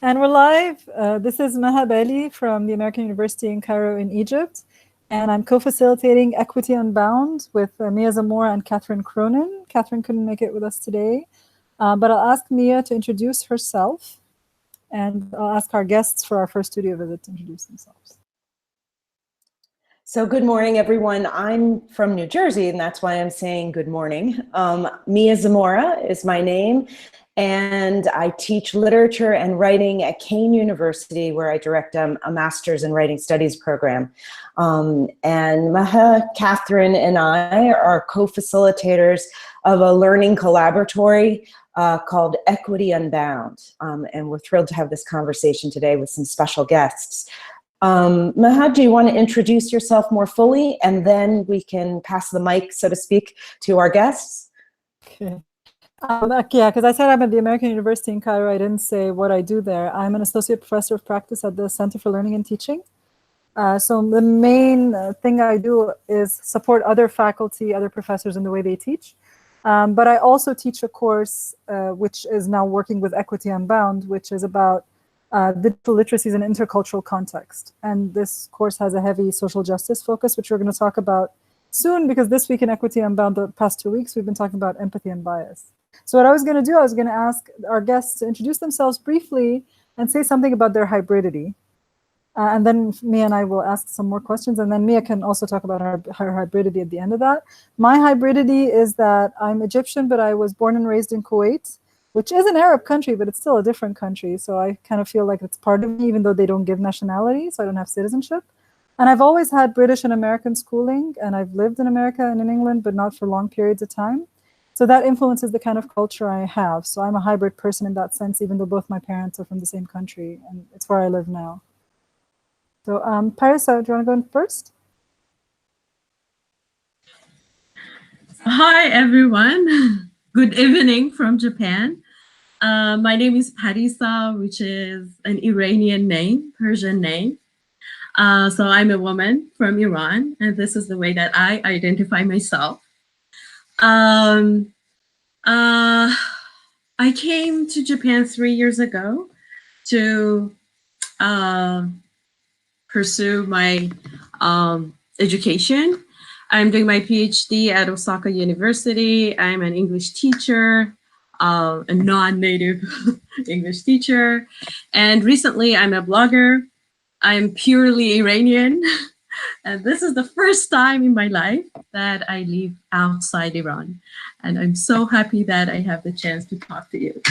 And we're live. This is Maha Bali from the American University in Cairo in Egypt. And I'm co-facilitating Equity Unbound with Mia Zamora and Catherine Cronin. Catherine couldn't make it with us today, but I'll ask Mia to introduce herself. And I'll ask our guests for our first studio visit to introduce themselves. So good morning, everyone. I'm from New Jersey, and that's why I'm saying good morning. Mia Zamora is my name, and I teach literature and writing at Kane University, where I direct a master's in writing studies program. And Maha, Catherine, and I are co-facilitators of a learning collaboratory called Equity Unbound. And we're thrilled to have this conversation today with some special guests. Maha, do you want to introduce yourself more fully, and then we can pass the mic, so to speak, to our guests? Okay. Yeah, because I said I'm at the American University in Cairo. I didn't say what I do there. I'm an associate professor of practice at the Center for Learning and Teaching. So the main thing I do is support other faculty, other professors in the way they teach. But I also teach a course which is now working with Equity Unbound, which is about digital literacies in intercultural context. And this course has a heavy social justice focus, which we're going to talk about soon, because this week in Equity Unbound, the past 2 weeks, we've been talking about empathy and bias. So what I was going to do, I was going to ask our guests to introduce themselves briefly and say something about their hybridity. And then Mia and I will ask some more questions, and then Mia can also talk about her hybridity at the end of that. My hybridity is that I'm Egyptian, but I was born and raised in Kuwait, which is an Arab country, but it's still a different country. So I kind of feel like it's part of me, even though they don't give nationality, so I don't have citizenship. And I've always had British and American schooling, and I've lived in America and in England, but not for long periods of time. So that influences the kind of culture I have. So I'm a hybrid person in that sense, even though both my parents are from the same country, and it's where I live now. So Parisa, do you want to go in first? Hi, everyone. Good evening from Japan. My name is Parisa, which is an Iranian name, Persian name. So I'm a woman from Iran, and this is the way that I identify myself. I came to Japan 3 years ago to pursue my education. I'm doing my PhD at Osaka University. I'm an English teacher, a non-native English teacher. And recently I'm a blogger. I'm purely Iranian. And this is the first time in my life that I live outside Iran. And I'm so happy that I have the chance to talk to you.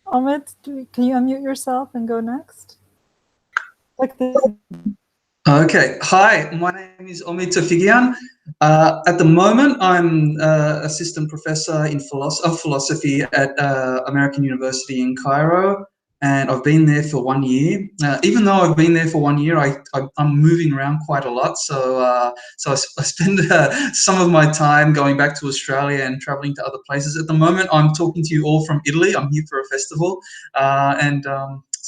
Omid, can you unmute yourself and go next? Like this. Okay. Hi, my name is Omid Tofighian. At the moment, I'm assistant professor in philosophy at American University in Cairo, and I've been there for 1 year. Even though I've been there for 1 year, I'm moving around quite a lot. So I spend some of my time going back to Australia and traveling to other places. At the moment, I'm talking to you all from Italy. I'm here for a festival,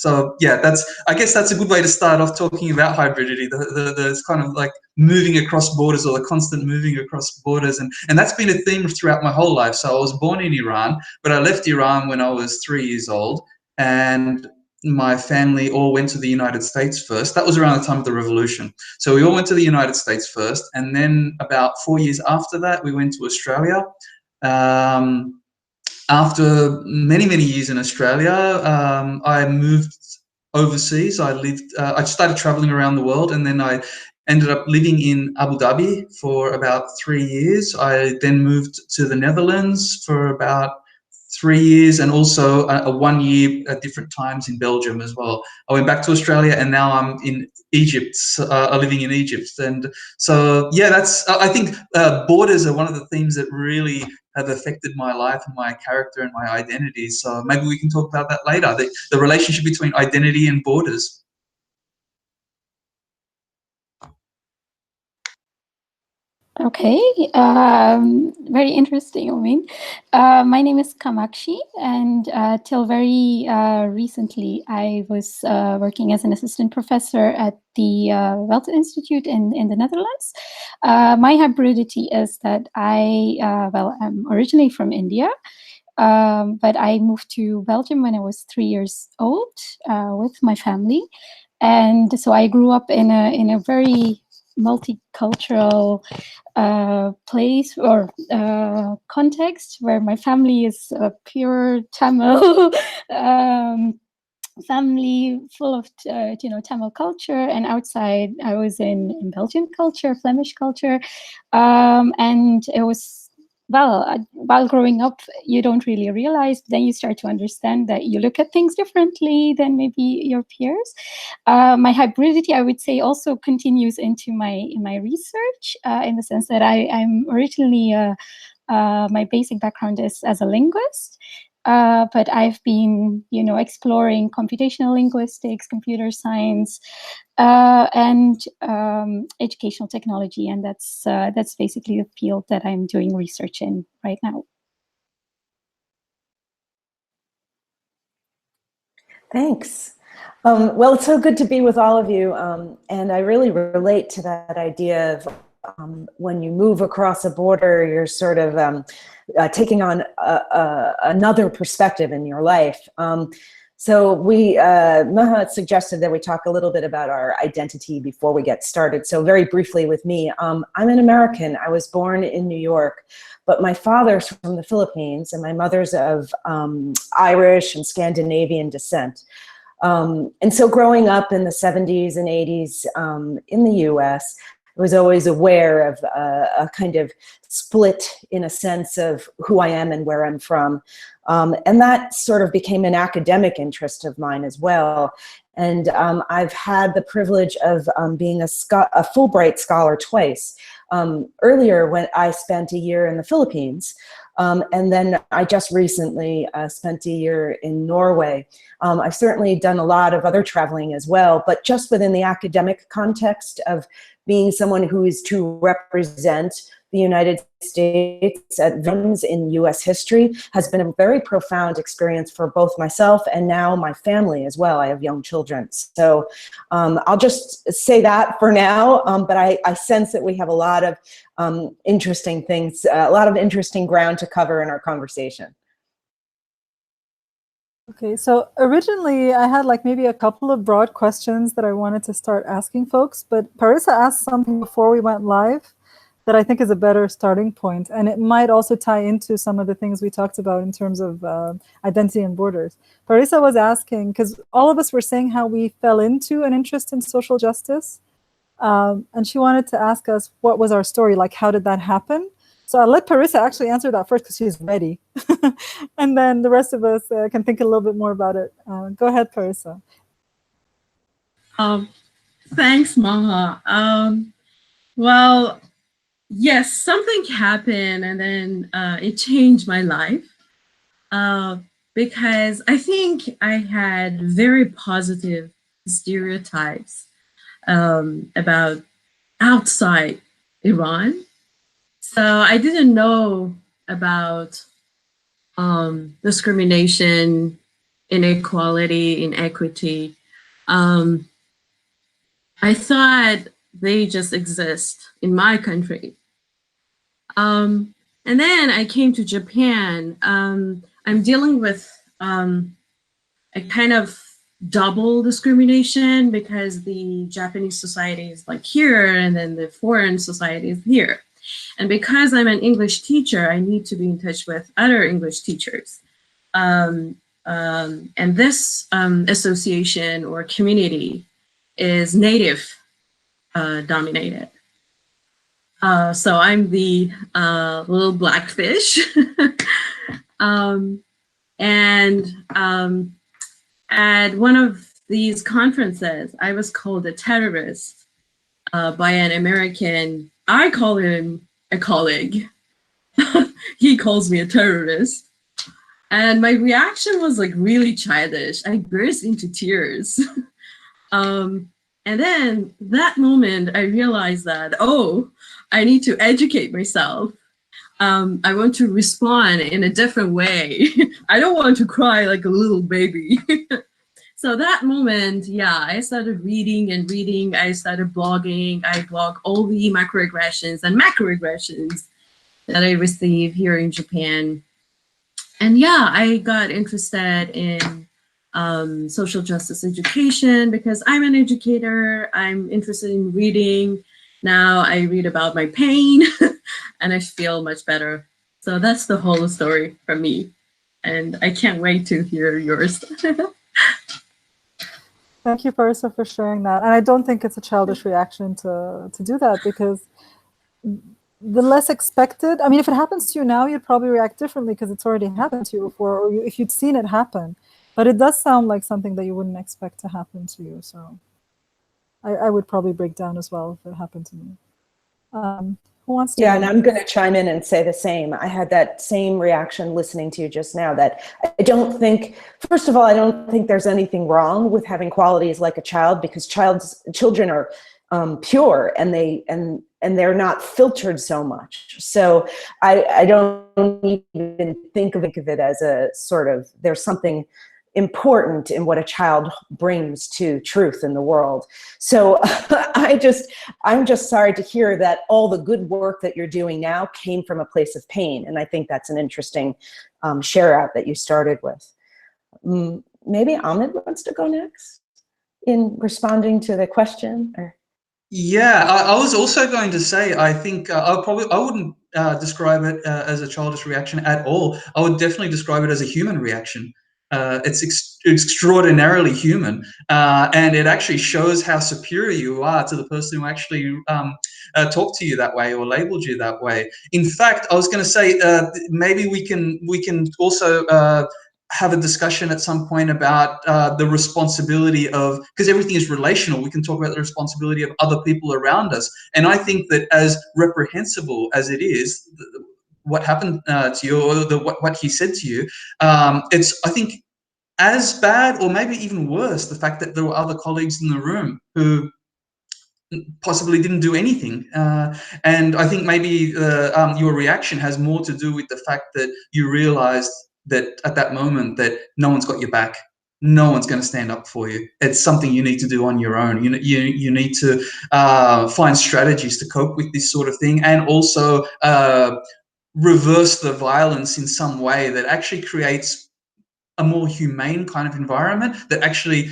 so yeah, I guess that's a good way to start off talking about hybridity. The kind of like moving across borders, or the constant moving across borders, and that's been a theme throughout my whole life. So I was born in Iran, but I left Iran when I was 3 years old, and my family all went to the United States first. That was around the time of the revolution. So we all went to the United States first, and then about 4 years after that, we went to Australia. After many, many years in Australia, I moved overseas. I started traveling around the world, and then I ended up living in Abu Dhabi for about 3 years. I then moved to the Netherlands for about 3 years, and also a 1 year at different times in Belgium as well. I went back to Australia, and now I'm in Egypt, living in Egypt. And so, yeah, I think borders are one of the themes that really have affected my life and my character and my identity. So maybe we can talk about that later, the relationship between identity and borders. Okay, very interesting, Omid. My name is Kamakshi, and till very recently, I was working as an assistant professor at the Wealth Institute in the Netherlands. My hybridity is that I'm originally from India, But I moved to Belgium when I was 3 years old with my family. And so I grew up in a very multicultural place or context where my family is pure Tamil family, full of Tamil culture, and outside I was in Belgian culture, Flemish culture, and it was. Well, while growing up, you don't really realize, but then you start to understand that you look at things differently than maybe your peers. My hybridity, I would say, also continues into my research in the sense that I'm originally, my basic background is as a linguist. But I've been, exploring computational linguistics, computer science, and educational technology, and that's basically the field that I'm doing research in right now. Thanks. Well, it's so good to be with all of you, and I really relate to that idea of when you move across a border, you're sort of taking on another perspective in your life. So Mehran suggested that we talk a little bit about our identity before we get started. So very briefly with me, I'm an American. I was born in New York, but my father's from the Philippines and my mother's of Irish and Scandinavian descent. And so growing up in the 70s and 80s in the US, I was always aware of a kind of split in a sense of who I am and where I'm from. And that sort of became an academic interest of mine as well. And I've had the privilege of being a Fulbright scholar twice. Earlier, when I spent a year in the Philippines, and then I just recently spent a year in Norway. I've certainly done a lot of other traveling as well, but just within the academic context of being someone who is to represent the United States at events in US history has been a very profound experience for both myself and now my family as well. I have young children. So I'll just say that for now, but I sense that we have a lot of interesting things, a lot of interesting ground to cover in our conversation. Okay, so originally I had like maybe a couple of broad questions that I wanted to start asking folks, but Parisa asked something before we went live that I think is a better starting point, and it might also tie into some of the things we talked about in terms of identity and borders. Parisa was asking, because all of us were saying how we fell into an interest in social justice, and she wanted to ask us what was our story, like how did that happen? So I'll let Parisa actually answer that first because she's ready. And then the rest of us can think a little bit more about it. Go ahead, Parisa. Thanks, Maha. Well, yes, something happened and then it changed my life because I think I had very positive stereotypes about outside Iran. So I didn't know about discrimination, inequality, inequity. I thought they just exist in my country. And then I came to Japan. I'm dealing with a kind of double discrimination because the Japanese society is like here and then the foreign society is here. And because I'm an English teacher, I need to be in touch with other English teachers. And this association or community is native dominated. So I'm the little black fish. And at one of these conferences, I was called a terrorist by an American. I call him a colleague. He calls me a terrorist. And my reaction was like really childish. I burst into tears. And then that moment, I realized that, oh, I need to educate myself. I want to respond in a different way. I don't want to cry like a little baby. So that moment, yeah, I started reading and reading. I started blogging. I blog all the microaggressions and macroaggressions that I receive here in Japan. And yeah, I got interested in social justice education because I'm an educator. I'm interested in reading. Now I read about my pain and I feel much better. So that's the whole story from me. And I can't wait to hear yours. Thank you, Parisa, for sharing that. And I don't think it's a childish reaction to do that, because the less expected, I mean, if it happens to you now, you'd probably react differently because it's already happened to you before, or if you'd seen it happen. But it does sound like something that you wouldn't expect to happen to you. So I would probably break down as well if it happened to me. Who wants to? Yeah, and I'm going to chime in and say the same. I had that same reaction listening to you just now, that I don't think, first of all, I don't think there's anything wrong with having qualities like a child, because children are pure, and they're not filtered so much. So I don't even think of it as a sort of, there's something important in what a child brings to truth in the world. So I'm just sorry to hear that all the good work that you're doing now came from a place of pain. And I think that's an interesting share out that you started with. Maybe Omid wants to go next in responding to the question, or? Yeah, I was also going to say, I think I wouldn't describe it as a childish reaction at all. I would definitely describe it as a human reaction. It's extraordinarily human, and it actually shows how superior you are to the person who actually talked to you that way or labeled you that way. In fact, I was going to say maybe we can also have a discussion at some point about the responsibility of, because everything is relational, we can talk about the responsibility of other people around us. And I think that as reprehensible as it is, what happened to you, or what he said to you, it's, I think, as bad or maybe even worse, the fact that there were other colleagues in the room who possibly didn't do anything. And I think maybe your reaction has more to do with the fact that you realized that at that moment that no one's got your back. No one's going to stand up for you. It's something you need to do on your own. You need to find strategies to cope with this sort of thing, and also reverse the violence in some way that actually creates a more humane kind of environment that actually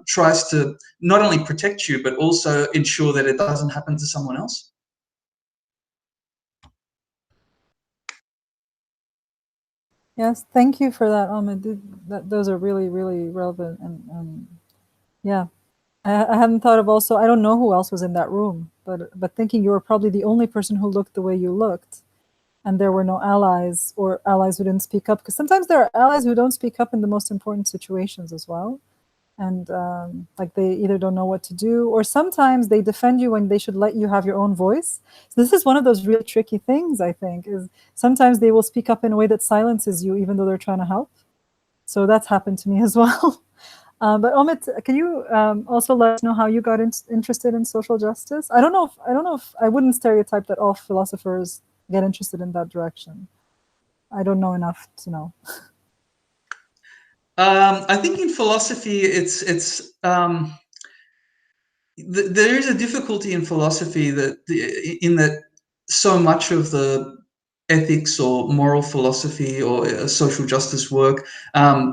tries to not only protect you, but also ensure that it doesn't happen to someone else. Yes, thank you for that, Omid. Those are really, really relevant. And yeah, I hadn't thought of also, I don't know who else was in that room, but thinking you were probably the only person who looked the way you looked, and there were no allies, or allies who didn't speak up, because sometimes there are allies who don't speak up in the most important situations as well. And like they either don't know what to do, or sometimes they defend you when they should let you have your own voice. So this is one of those really tricky things, I think, is sometimes they will speak up in a way that silences you even though they're trying to help. So that's happened to me as well. But Omid, can you also let us know how you got interested in social justice? I don't know if I wouldn't stereotype that all philosophers get interested in that direction. I don't know enough to know. I think in philosophy, there is a difficulty in philosophy that so much of the ethics or moral philosophy or social justice work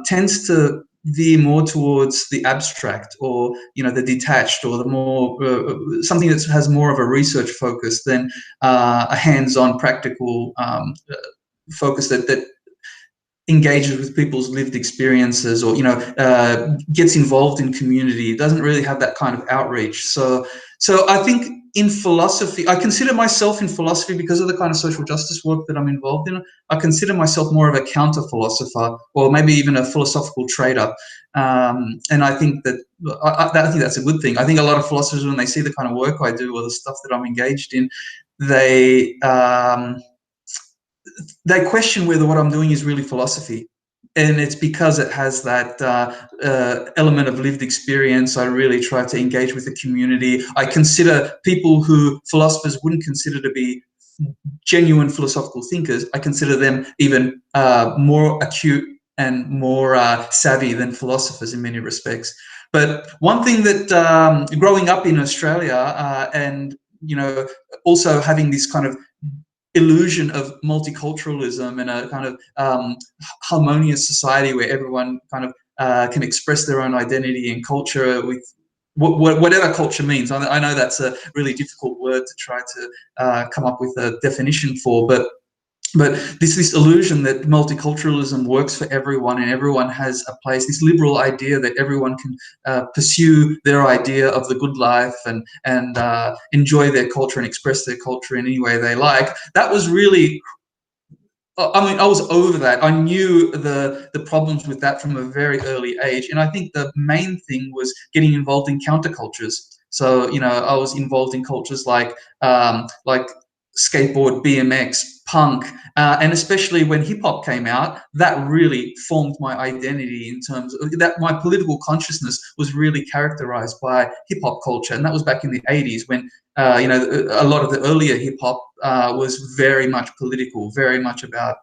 tends to veer more towards the abstract, or the detached, or the more something that has more of a research focus than a hands-on practical focus that engages with people's lived experiences, or gets involved in community. It doesn't really have that kind of outreach. So I think in philosophy, I consider myself in philosophy, because of the kind of social justice work that I'm involved in, I consider myself more of a counter philosopher, or maybe even a philosophical trader. And I think that I think that's a good thing. I think a lot of philosophers, when they see the kind of work I do or the stuff that I'm engaged in, they question whether what I'm doing is really philosophy. And it's because it has that element of lived experience. I really try to engage with the community. I consider people who philosophers wouldn't consider to be genuine philosophical thinkers, I consider them even more acute and more savvy than philosophers in many respects. But one thing that growing up in Australia and also having this kind of illusion of multiculturalism and a kind of harmonious society where everyone kind of can express their own identity and culture with whatever culture means. I know that's a really difficult word to try to come up with a definition for, but this illusion that multiculturalism works for everyone and everyone has a place, this liberal idea that everyone can pursue their idea of the good life and enjoy their culture and express their culture in any way they like, that was really, I mean, I was over that. I knew the problems with that from a very early age. And I think the main thing was getting involved in countercultures. So, you know, I was involved in cultures like skateboard, BMX, punk, and especially when hip hop came out, that really formed my identity in terms of that. My political consciousness was really characterized by hip hop culture, and that was back in the 80s when you know, a lot of the earlier hip hop was very much political, very much about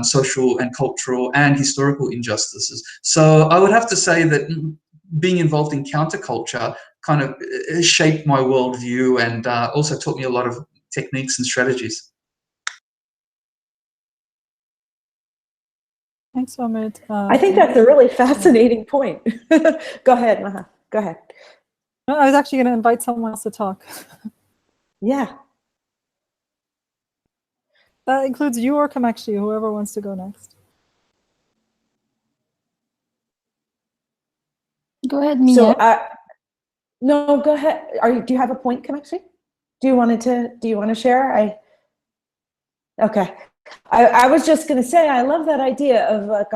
social and cultural and historical injustices. So I would have to say that being involved in counterculture kind of shaped my worldview and also taught me a lot of techniques and strategies. Thanks, Omid. I think that's a really fascinating point. Go ahead, Maha. Go ahead. No, I was actually going to invite someone else to talk. Yeah. That includes you or Kamakshi, whoever wants to go next. Go ahead, Mia. So, no, go ahead. Do you have a point, Kamakshi? Do you want to share? Okay. I was just going to say, I love that idea of like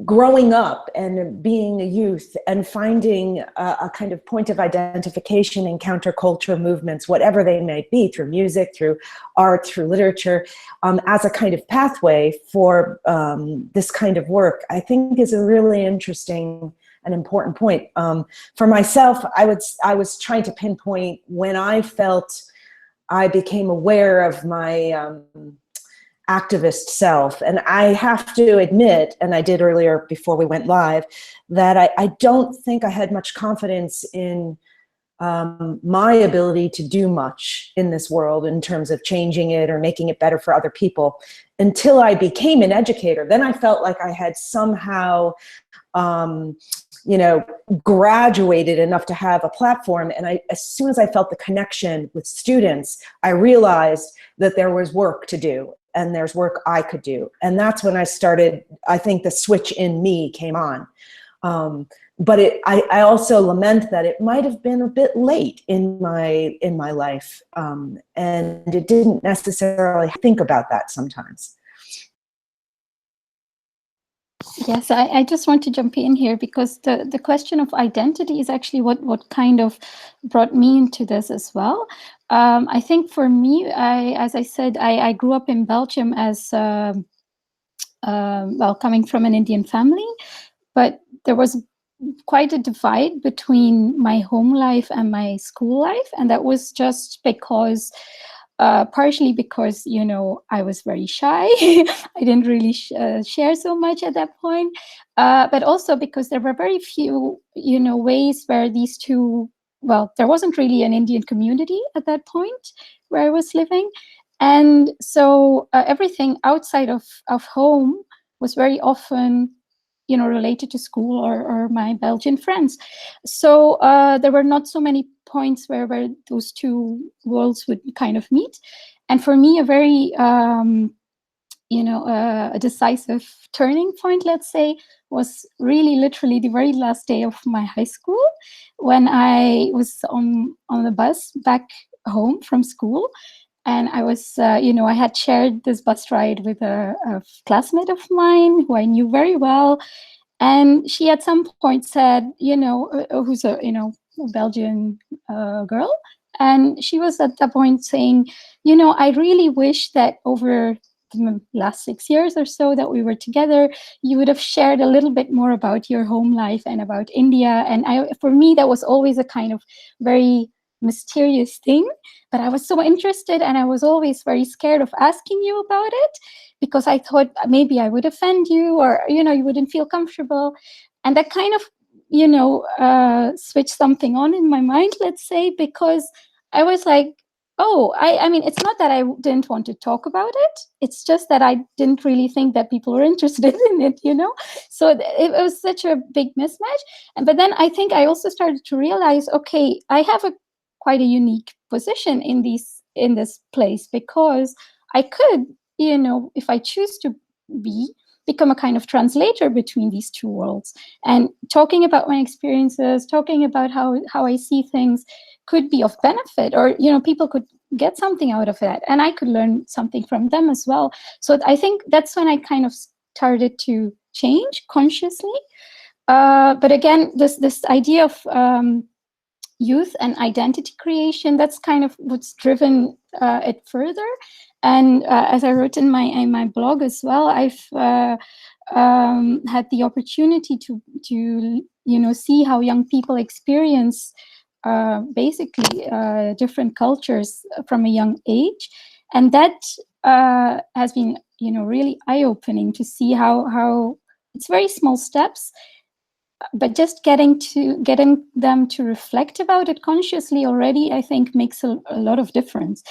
growing up and being a youth and finding a kind of point of identification in counterculture movements, whatever they may be, through music, through art, through literature, as a kind of pathway for this kind of work, I think is a really interesting and important point. For myself, I was trying to pinpoint when I felt I became aware of my activist self. And I have to admit, and I did earlier before we went live, that I don't think I had much confidence in my ability to do much in this world in terms of changing it or making it better for other people until I became an educator. Then I felt like I had somehow you know, graduated enough to have a platform. And as soon as I felt the connection with students, I realized that there was work to do and there's work I could do. And that's when I started, I think the switch in me came on. But I also lament that it might have been a bit late in my life. And it didn't necessarily think about that sometimes. Yes, I just want to jump in here because the question of identity is actually what kind of brought me into this as well. I think for me, as I said, I grew up in Belgium as, well, coming from an Indian family, but there was quite a divide between my home life and my school life. And that was just because partially because, you know, I was very shy. I didn't really share so much at that point, but also because there were very few, you know, ways where these two, well, there wasn't really an Indian community at that point where I was living. And so everything outside of home was very often, you know, related to school or my Belgian friends. So there were not so many points where those two worlds would kind of meet. And for me, a very, you know, a decisive turning point, let's say, was really literally the very last day of my high school when I was on the bus back home from school. And I was, you know, I had shared this bus ride with a classmate of mine who I knew very well. And she at some point said, you know, who's a, you know, a Belgian girl. And she was at that point saying, you know, I really wish that over the last 6 years or so that we were together, you would have shared a little bit more about your home life and about India. And for me, that was always a kind of very mysterious thing, but I was so interested and I was always very scared of asking you about it because I thought maybe I would offend you or, you know, you wouldn't feel comfortable. And that kind of, you know, switched something on in my mind, let's say, because I was like, oh, I mean, it's not that I didn't want to talk about it. It's just that I didn't really think that people were interested in it, you know? So it was such a big mismatch. But then I think I also started to realize, okay, I have quite a unique position in this place, because I could, you know, if I choose to become a kind of translator between these two worlds, and talking about my experiences, talking about how I see things could be of benefit, or, you know, people could get something out of that, and I could learn something from them as well. So I think that's when I kind of started to change consciously. But again, this idea of youth and identity creation, that's kind of what's driven it further. And as I wrote in my blog as well, I've had the opportunity to you know, see how young people experience basically different cultures from a young age, and that has been, you know, really eye-opening to see how it's very small steps, but just getting them to reflect about it consciously already, I think, makes a lot of difference.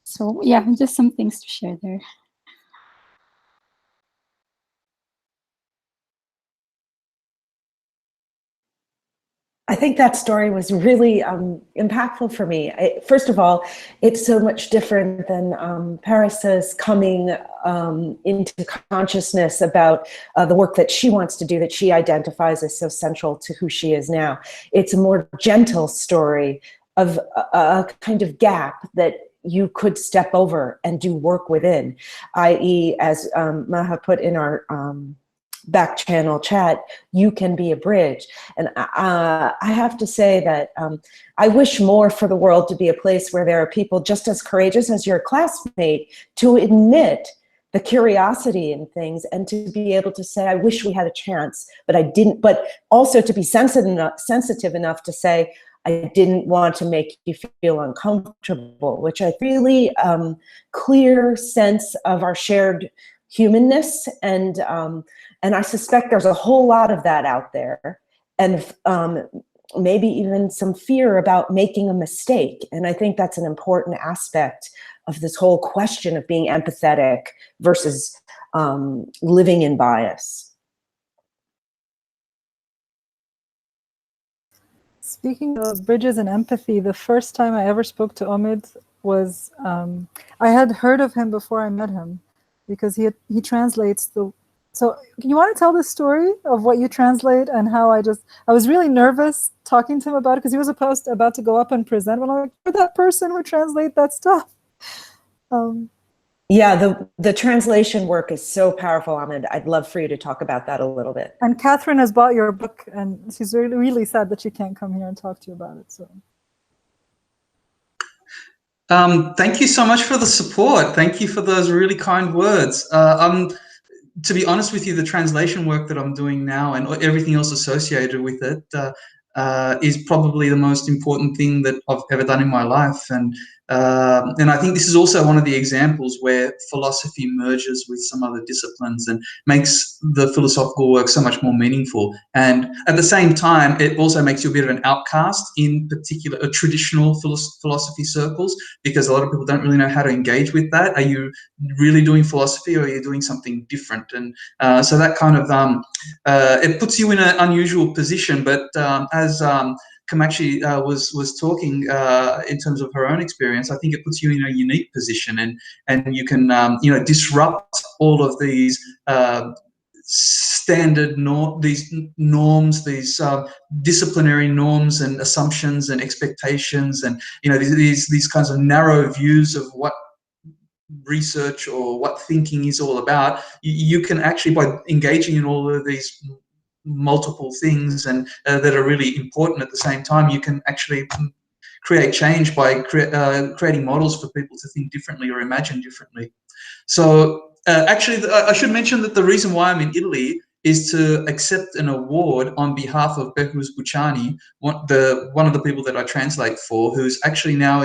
So yeah, just some things to share there. I think that story was really impactful for me. First of all, it's so much different than Parisa's coming into consciousness about the work that she wants to do, that she identifies as so central to who she is now. It's a more gentle story of a kind of gap that you could step over and do work within, i.e., as Maha put in our back channel chat, you can be a bridge. And I have to say that I wish more for the world to be a place where there are people just as courageous as your classmate to admit the curiosity in things, and to be able to say, I wish we had a chance, but I didn't, but also to be sensitive enough to say, I didn't want to make you feel uncomfortable, which I really clear sense of our shared humanness. And I suspect there's a whole lot of that out there, and maybe even some fear about making a mistake. And I think that's an important aspect of this whole question of being empathetic versus living in bias. Speaking of bridges and empathy, the first time I ever spoke to Omid was, I had heard of him before I met him, because he translates the, so you want to tell the story of what you translate and how I was really nervous talking to him about it, because he was about to go up and present, when I'm like, you're that person who translate that stuff. Yeah, the translation work is so powerful, Omid. I'd love for you to talk about that a little bit. And Catherine has bought your book, and she's really, really sad that she can't come here and talk to you about it. So. Thank you so much for the support. Thank you for those really kind words. To be honest with you, the translation work that I'm doing now and everything else associated with it is probably the most important thing that I've ever done in my life. And I think this is also one of the examples where philosophy merges with some other disciplines and makes the philosophical work so much more meaningful. And at the same time, it also makes you a bit of an outcast in particular traditional philosophy circles, because a lot of people don't really know how to engage with that. Are you really doing philosophy, or are you doing something different? And so that kind of it puts you in an unusual position. But as Kamakshi was talking in terms of her own experience, I think it puts you in a unique position, and you can disrupt all of these standard norms, these disciplinary norms and assumptions and expectations, and these kinds of narrow views of what research or what thinking is all about. You can actually, by engaging in all of these multiple things and that are really important at the same time, you can actually create change by creating models for people to think differently or imagine differently. So actually, I should mention that the reason why I'm in Italy is to accept an award on behalf of Behruz Buchani, one of the people that I translate for, who's actually now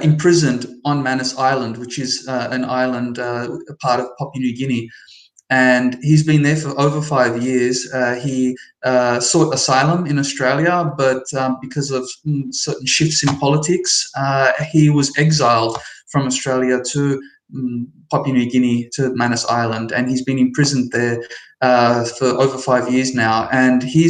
imprisoned on Manus Island, which is an island, a part of Papua New Guinea. and he's been there for over 5 years. He sought asylum in Australia, but because of certain shifts in politics, he was exiled from Australia to Papua New Guinea, to Manus Island, and he's been imprisoned there for over 5 years now. And he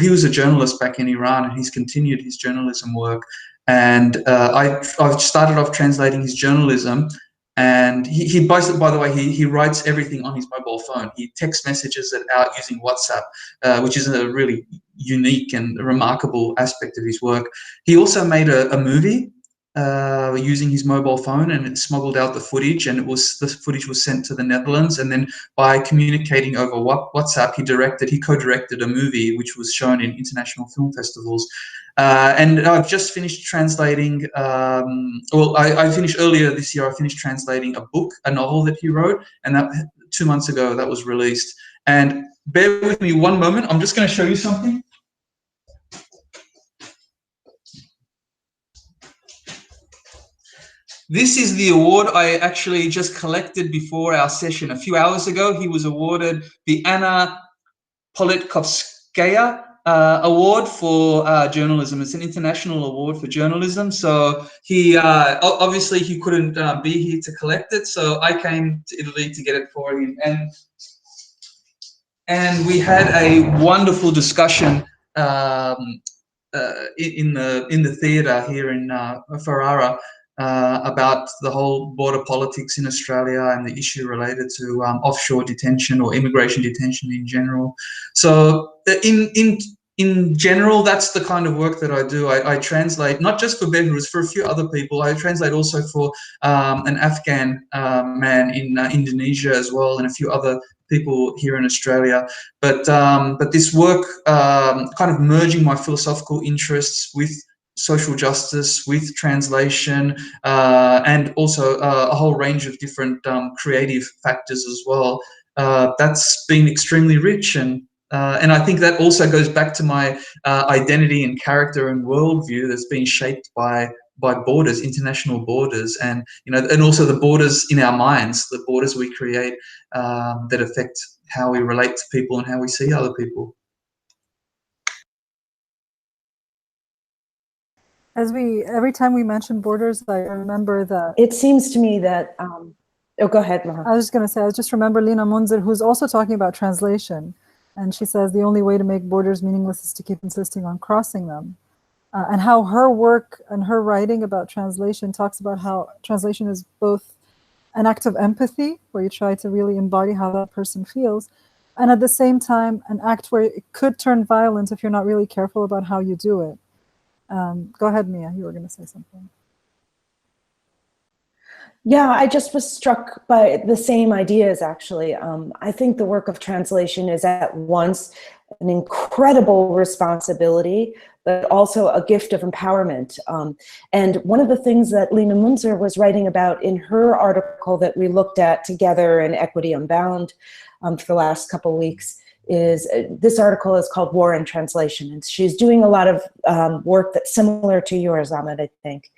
was a journalist back in Iran, and he's continued his journalism work. And I've started off translating his journalism. And he basically, by the way, he writes everything on his mobile phone. He text messages it out using WhatsApp, which is a really unique and remarkable aspect of his work. He also made a movie using his mobile phone, and it smuggled out the footage, and the footage was sent to the Netherlands. And then by communicating over WhatsApp, he co-directed a movie which was shown in international film festivals. And I've just finished translating, I finished earlier this year, I finished translating a book, a novel that he wrote, and that 2 months ago that was released. And bear with me one moment, I'm just going to show you something. This is the award I actually just collected before our session. A few hours ago, he was awarded the Anna Politkovskaya award for journalism. It's an international award for journalism. So he obviously he couldn't be here to collect it, so I came to Italy to get it for him. And we had a wonderful discussion in the theatre here in Ferrara about the whole border politics in Australia and the issue related to offshore detention or immigration detention in general. So in general, that's the kind of work that I do. I translate not just for Behruz, for a few other people. I translate also for an Afghan man in Indonesia as well, and a few other people here in Australia. But this work, kind of merging my philosophical interests with social justice, with translation, and also a whole range of different creative factors as well. That's been extremely rich, and I think that also goes back to my identity and character and worldview that's been shaped by borders, international borders, and and also the borders in our minds, the borders we create that affect how we relate to people and how we see other people. Every time we mention borders, I remember that. It seems to me that, oh, go ahead, Mehran. I was just going to say, I just remember Lina Munzer, who's also talking about translation. And she says the only way to make borders meaningless is to keep insisting on crossing them. And how her work and her writing about translation talks about how translation is both an act of empathy, where you try to really embody how that person feels, and at the same time, an act where it could turn violent if you're not really careful about how you do it. Go ahead, Mia, you were going to say something. Yeah, I just was struck by the same ideas, actually. I think the work of translation is at once an incredible responsibility, but also a gift of empowerment. And one of the things that Lina Munzer was writing about in her article that we looked at together in Equity Unbound for the last couple of weeks is this article is called War in Translation. And she's doing a lot of work that's similar to yours, Omid, I think.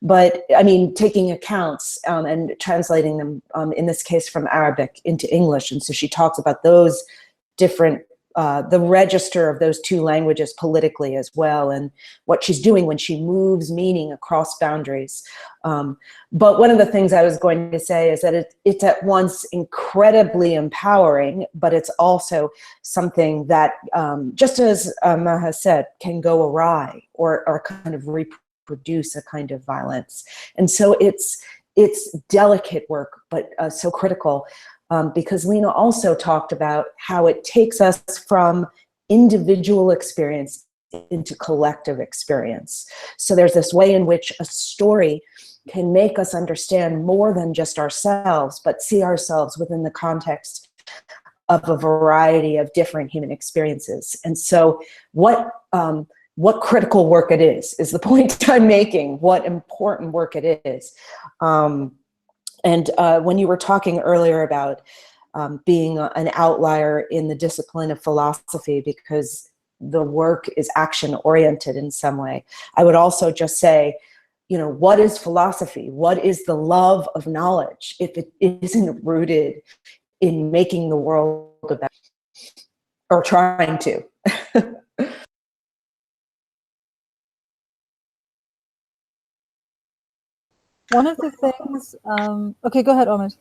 But I mean, taking accounts and translating them, in this case from Arabic into English. And so she talks about those different, the register of those two languages politically as well, and what she's doing when she moves meaning across boundaries. But one of the things I was going to say is that it's at once incredibly empowering, but it's also something that, just as Maha said, can go awry or kind of reproduce a kind of violence. And so it's delicate work, but so critical. Because Lina also talked about how it takes us from individual experience into collective experience. So there's this way in which a story can make us understand more than just ourselves, but see ourselves within the context of a variety of different human experiences. And so what critical work it is the point I'm making, what important work it is. And when you were talking earlier about being an outlier in the discipline of philosophy because the work is action-oriented in some way, I would also just say, what is philosophy? What is the love of knowledge if it isn't rooted in making the world a better, or trying to. One of the things, okay, go ahead, Omid.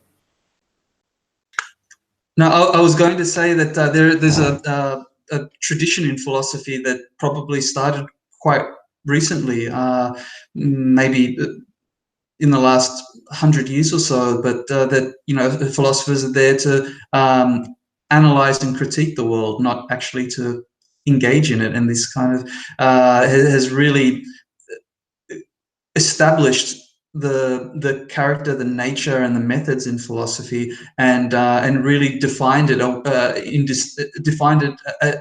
No, I was going to say that there's a tradition in philosophy that probably started quite recently, maybe in the last 100 years or so, but that, you know, the philosophers are there to analyze and critique the world, not actually to engage in it. And this kind of has really established the character, the nature, and the methods in philosophy, and really defined it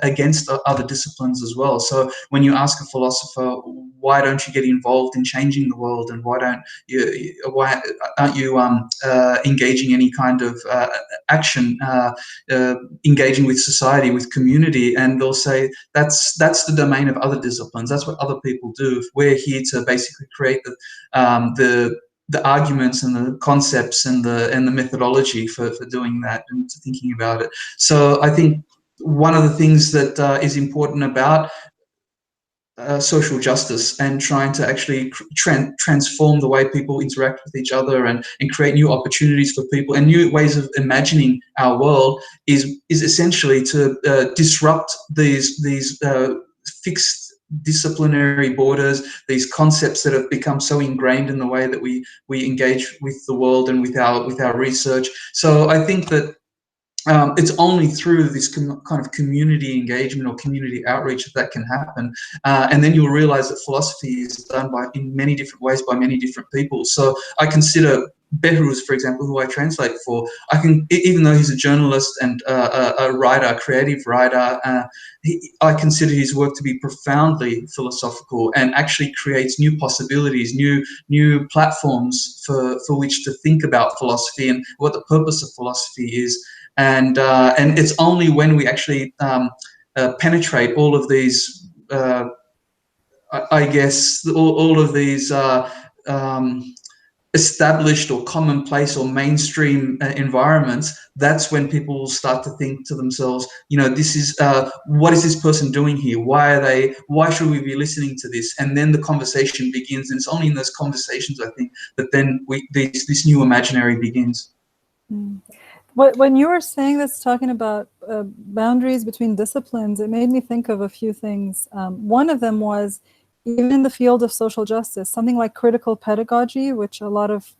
against other disciplines as well. So when you ask a philosopher, why don't you get involved in changing the world, and why aren't you engaging any kind of action, engaging with society, with community, and they'll say that's the domain of other disciplines. That's what other people do. We're here to basically create the arguments and the concepts and the methodology for doing that and thinking about it. So I think one of the things that is important about social justice and trying to actually transform the way people interact with each other and create new opportunities for people and new ways of imagining our world is essentially to disrupt these fixed disciplinary borders, these concepts that have become so ingrained in the way that we engage with the world and with our research. So I think that it's only through this kind of community engagement or community outreach that can happen, and then you'll realize that philosophy is done in many different ways by many different people. So I consider Behruz, for example, who I translate for, even though he's a journalist and a writer, a creative writer, I consider his work to be profoundly philosophical and actually creates new possibilities, new platforms for which to think about philosophy and what the purpose of philosophy is. And it's only when we actually penetrate all of these, I guess, all of these established or commonplace or mainstream environments, that's when people will start to think to themselves, you know, this is what is this person doing here? Why should we be listening to this? And then the conversation begins, and it's only in those conversations, I think, that then this new imaginary begins. Mm. When you were saying this, talking about boundaries between disciplines, it made me think of a few things. One of them was, even in the field of social justice, something like critical pedagogy, which a lot of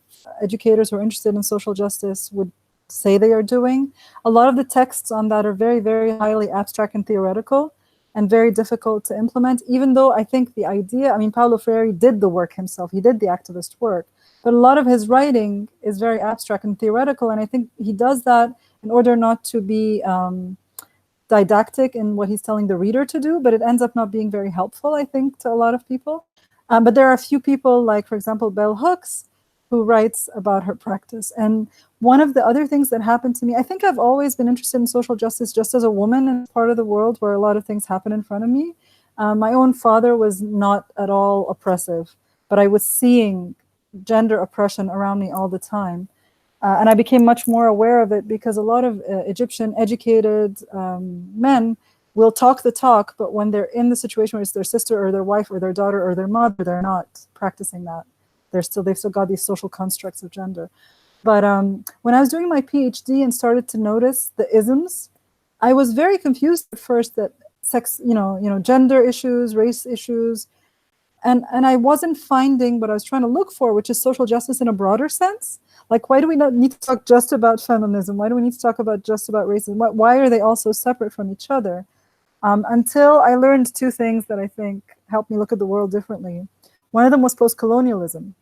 educators who are interested in social justice would say they are doing. A lot of the texts on that are very, very highly abstract and theoretical and very difficult to implement, even though I think the idea, I mean, Paulo Freire did the work himself, he did the activist work, but a lot of his writing is very abstract and theoretical, and I think he does that in order not to be didactic in what he's telling the reader to do, but it ends up not being very helpful, I think, to a lot of people. But there are a few people, like, for example, Bell Hooks, who writes about her practice. And one of the other things that happened to me, I think I've always been interested in social justice just as a woman in part of the world where a lot of things happen in front of me. My own father was not at all oppressive, but I was seeing gender oppression around me all the time. And I became much more aware of it because a lot of Egyptian educated men will talk the talk, but when they're in the situation where it's their sister or their wife or their daughter or their mother, they're not practicing that. They've still got these social constructs of gender. But when I was doing my PhD and started to notice the isms, I was very confused at first that sex, gender issues, race issues, and I wasn't finding what I was trying to look for, which is social justice in a broader sense. Like, why do we not need to talk just about feminism? Why do we need to talk just about racism? Why are they all so separate from each other? Until I learned two things that I think helped me look at the world differently. One of them was post-colonialism,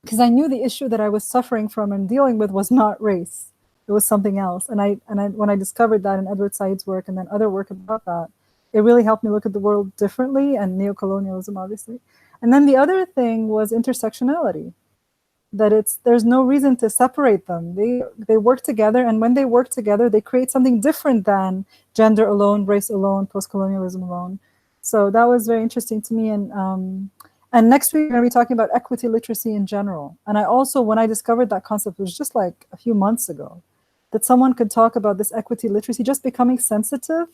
because I knew the issue that I was suffering from and dealing with was not race. It was something else. And when I discovered that in Edward Said's work and then other work about that, it really helped me look at the world differently, and neocolonialism, obviously. And then the other thing was intersectionality, that there's no reason to separate them. They work together, and when they work together, they create something different than gender alone, race alone, post-colonialism alone. So that was very interesting to me. And next week, we're going to be talking about equity literacy in general. And I also, when I discovered that concept, it was just like a few months ago. that someone could talk about this equity literacy just becoming sensitive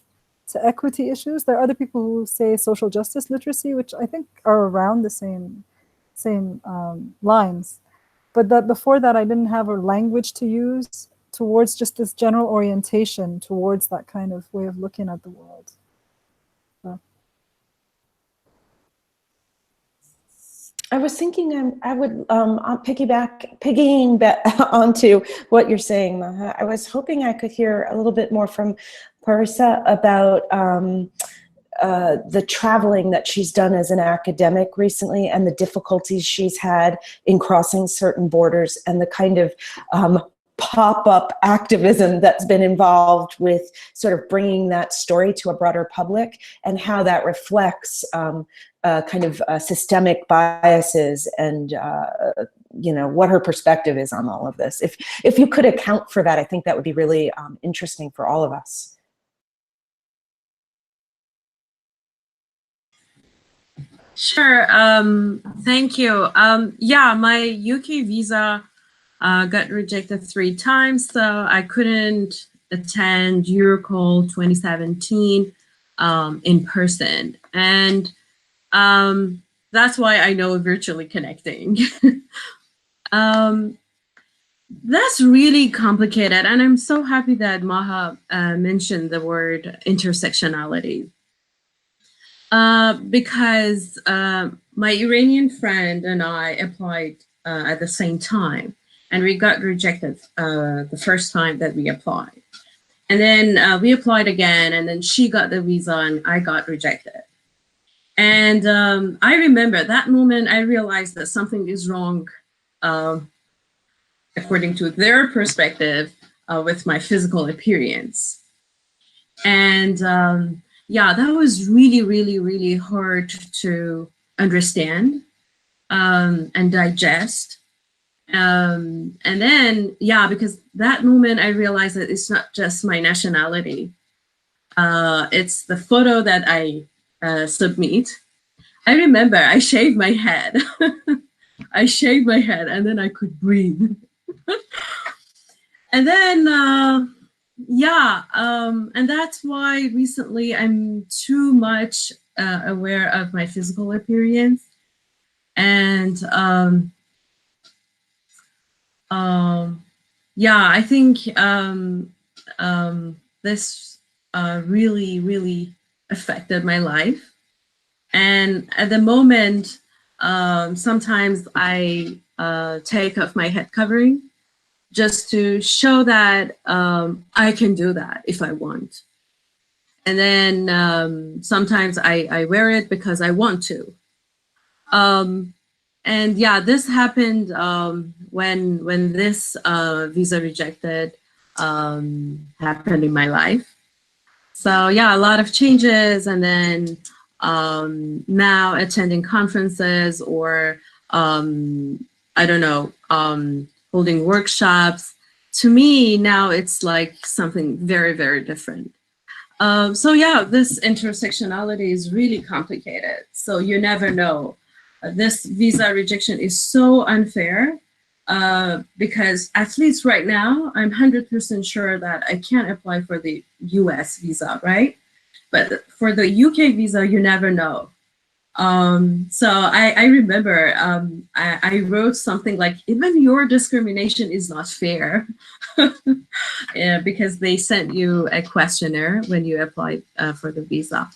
to equity issues. There are other people who say social justice literacy, which I think are around the same lines. But that before that, I didn't have a language to use towards just this general orientation towards that kind of way of looking at the world. So. I was thinking I would piggying onto what you're saying, Maha. I was hoping I could hear a little bit more from Parisa about the traveling that she's done as an academic recently and the difficulties she's had in crossing certain borders and the kind of pop-up activism that's been involved with sort of bringing that story to a broader public, and how that reflects kind of systemic biases, and you know, what her perspective is on all of this. If you could account for that, I think that would be really interesting for all of us. Sure. Thank you. Yeah, my UK visa got rejected 3 times, so I couldn't attend Eurocall 2017 in person. And that's why I know virtually connecting. That's really complicated. And I'm so happy that Maha mentioned the word intersectionality. Because my Iranian friend and I applied at the same time, and we got rejected the first time that we applied. And then we applied again, and then she got the visa and I got rejected. And I remember that moment I realized that something is wrong, according to their perspective, with my physical appearance. And yeah, that was really, really, really hard to understand and digest. And then, yeah, because that moment I realized that it's not just my nationality. It's the photo that I submit. I remember I shaved my head. I shaved my head and then I could breathe. And then, yeah, and that's why recently I'm too much aware of my physical appearance. And yeah, I think this really, really affected my life. And at the moment, sometimes I take off my head covering just to show that I can do that if I want. And then sometimes I wear it because I want to. And yeah, this happened when this visa rejected happened in my life. So yeah, a lot of changes, and then now attending conferences or I don't know, holding workshops. To me now it's like something very, very different. So yeah, this intersectionality is really complicated. So you never know. This visa rejection is so unfair because at least right now, I'm 100% sure that I can't apply for the US visa, right? But for the UK visa, you never know. So I remember I wrote something like, even your discrimination is not fair. Yeah, because they sent you a questionnaire when you applied for the visa.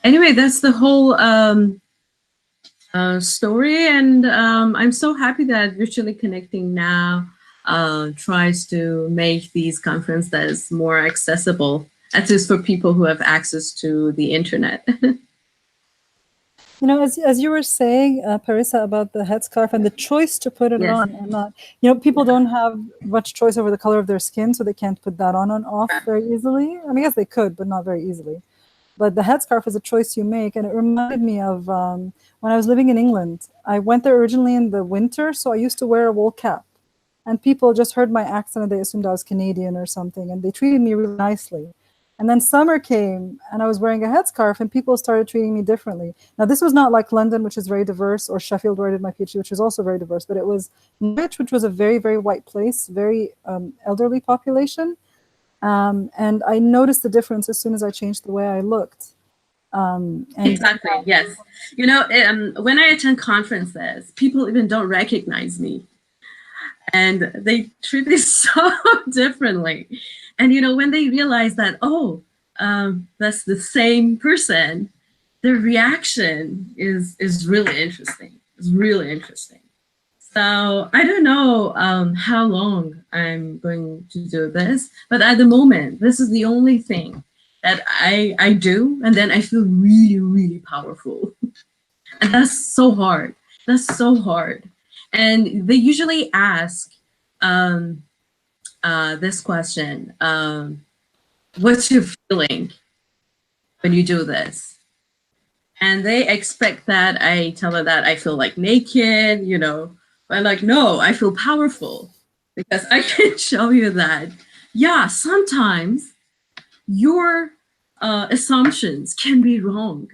Anyway, that's the whole story, and I'm so happy that Virtually Connecting now tries to make these conferences more accessible, at least for people who have access to the internet. You know, as you were saying, Parisa, about the headscarf and the choice to put it Yes. on and not, you know, people don't have much choice over the color of their skin, so they can't put that on and off very easily. I mean, yes, they could, but not very easily. But the headscarf is a choice you make, and it reminded me of when I was living in England. I went there originally in the winter, so I used to wear a wool cap. And people just heard my accent and they assumed I was Canadian or something, and they treated me really nicely. And then summer came and I was wearing a headscarf and people started treating me differently. Now, this was not like London, which is very diverse, or Sheffield, where I did my PhD, which is also very diverse, but it was Norwich, which was a very, very white place, very elderly population. And I noticed the difference as soon as I changed the way I looked. And exactly, yes. You know, when I attend conferences, people even don't recognize me. And they treat me so differently. And, you know, when they realize that, oh, that's the same person, their reaction is really interesting. It's really interesting. So I don't know how long I'm going to do this, but at the moment, this is the only thing that I do, and then I feel really, really powerful. And that's so hard. That's so hard. And they usually ask this question, what's your feeling when you do this? And they expect that I tell them that I feel like naked, you know. I'm like, no, I feel powerful because I can show you that, yeah, sometimes your assumptions can be wrong.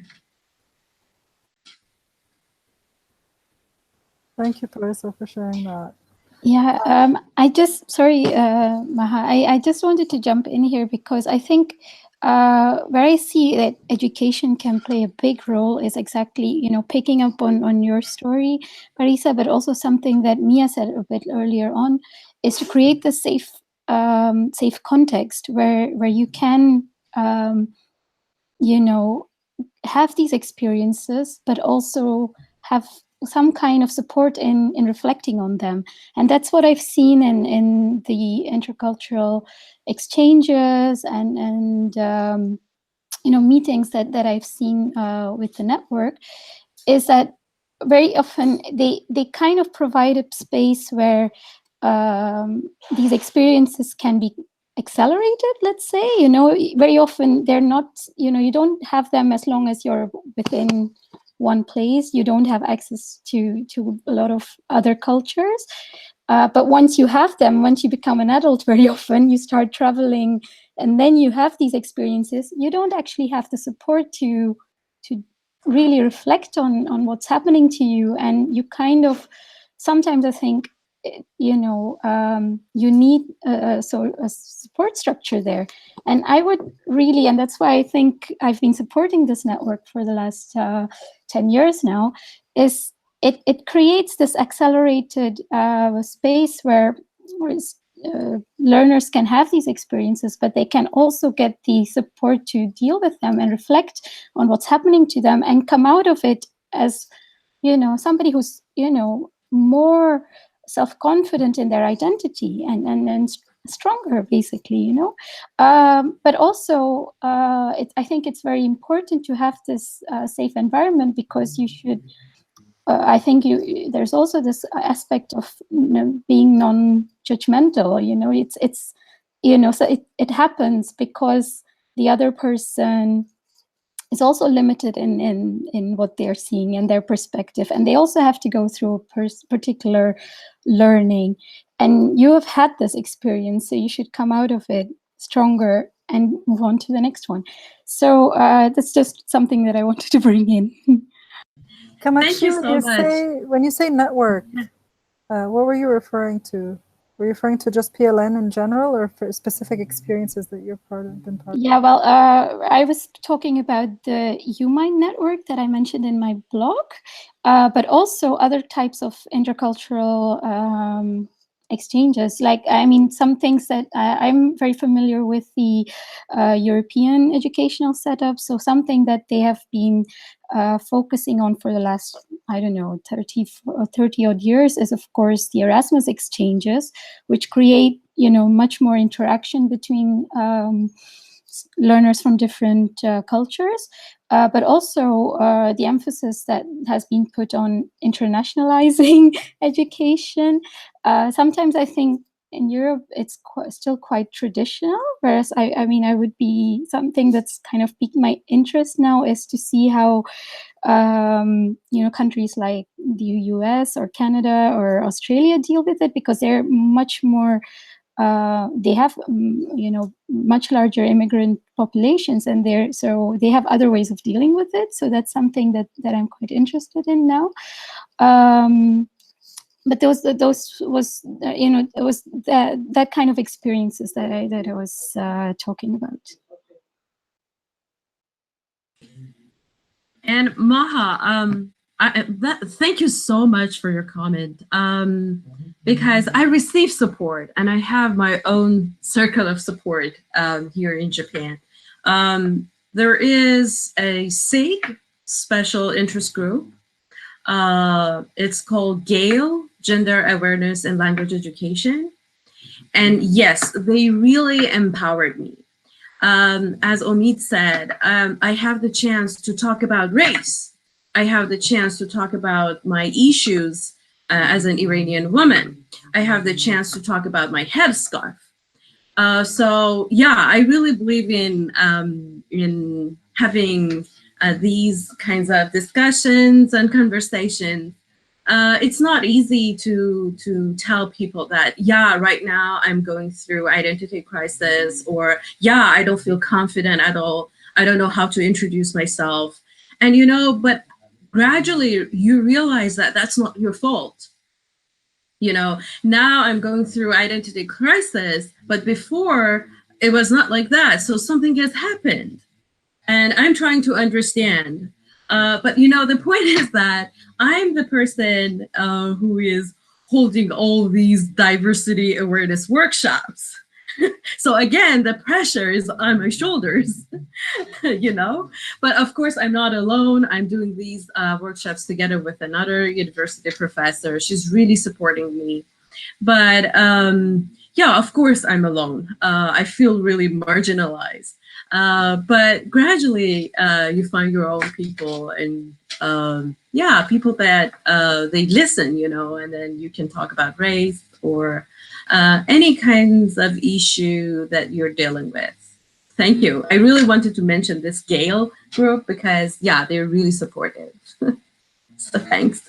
thank you, Parisa, for sharing that. Yeah, I just, sorry, Maha, I just wanted to jump in here because I think where I see that education can play a big role is exactly, you know, picking up on your story, Parisa, but also something that Mia said a bit earlier on, is to create the safe context where you can, you know, have these experiences, but also have some kind of support in reflecting on them. And that's what I've seen in the intercultural exchanges and you know, meetings that I've seen with the network, is that very often they kind of provide a space where these experiences can be accelerated, let's say. You know, very often they're not, you know, you don't have them as long as you're within one place. You don't have access to a lot of other cultures. But once you have them, once you become an adult, very often you start traveling, and then you have these experiences. You don't actually have the support to really reflect on what's happening to you, and you kind of, sometimes I think, you know, you need a support structure there. And I would really, and that's why I think I've been supporting this network for the last 10 years now, is it creates this accelerated space where learners can have these experiences, but they can also get the support to deal with them and reflect on what's happening to them and come out of it as, you know, somebody who's, you know, more self-confident in their identity and stronger, basically, you know. But also, I think it's very important to have this safe environment, because you should, I think there's also this aspect of, you know, being non-judgmental. You know, it's you know, so it happens because the other person is also limited in what they're seeing and their perspective, and they also have to go through a particular learning. And you have had this experience, so you should come out of it stronger and move on to the next one. So that's just something that I wanted to bring in. Thank you so much. When you say network, what were you referring to? Were you referring to just PLN in general, or for specific experiences that you're been part of? Yeah, well, I was talking about the UMind network that I mentioned in my blog, but also other types of intercultural exchanges. Like, I mean, some things that I'm very familiar with the European educational setup. So something that they have been focusing on for the last, I don't know, 30 odd years is, of course, the Erasmus exchanges, which create, you know, much more interaction between learners from different cultures, but also the emphasis that has been put on internationalizing education. Sometimes I think in Europe it's still quite traditional, whereas I mean, I would be, something that's kind of piqued my interest now is to see how you know, countries like the US or Canada or Australia deal with it, because they're much more they have you know, much larger immigrant populations, and so they have other ways of dealing with it. So that's something that I'm quite interested in now. but those was it was that kind of experiences that I was talking about. And Maha, thank you so much for your comment, because I receive support and I have my own circle of support here in Japan. There is a SIG, Special Interest Group. It's called GALE, Gender Awareness and Language Education. And yes, they really empowered me. As Omid said, I have the chance to talk about race. I have the chance to talk about my issues as an Iranian woman. I have the chance to talk about my headscarf. So yeah, I really believe in having these kinds of discussions and conversations. It's not easy to tell people that, yeah, right now I'm going through identity crisis, or yeah, I don't feel confident at all. I don't know how to introduce myself. And, but gradually you realize that that's not your fault. Now I'm going through identity crisis, but before it was not like that. So something has happened and I'm trying to understand. But the point is that I'm the person who is holding all these diversity awareness workshops. So again, the pressure is on my shoulders, But of course, I'm not alone. I'm doing these workshops together with another university professor. She's really supporting me. But yeah, of course, I'm alone. I feel really marginalized. But gradually, you find your own people, and yeah, people that they listen, and then you can talk about race or any kinds of issue that you're dealing with. Thank you. I really wanted to mention this GALE group because, yeah, they're really supportive. So thanks.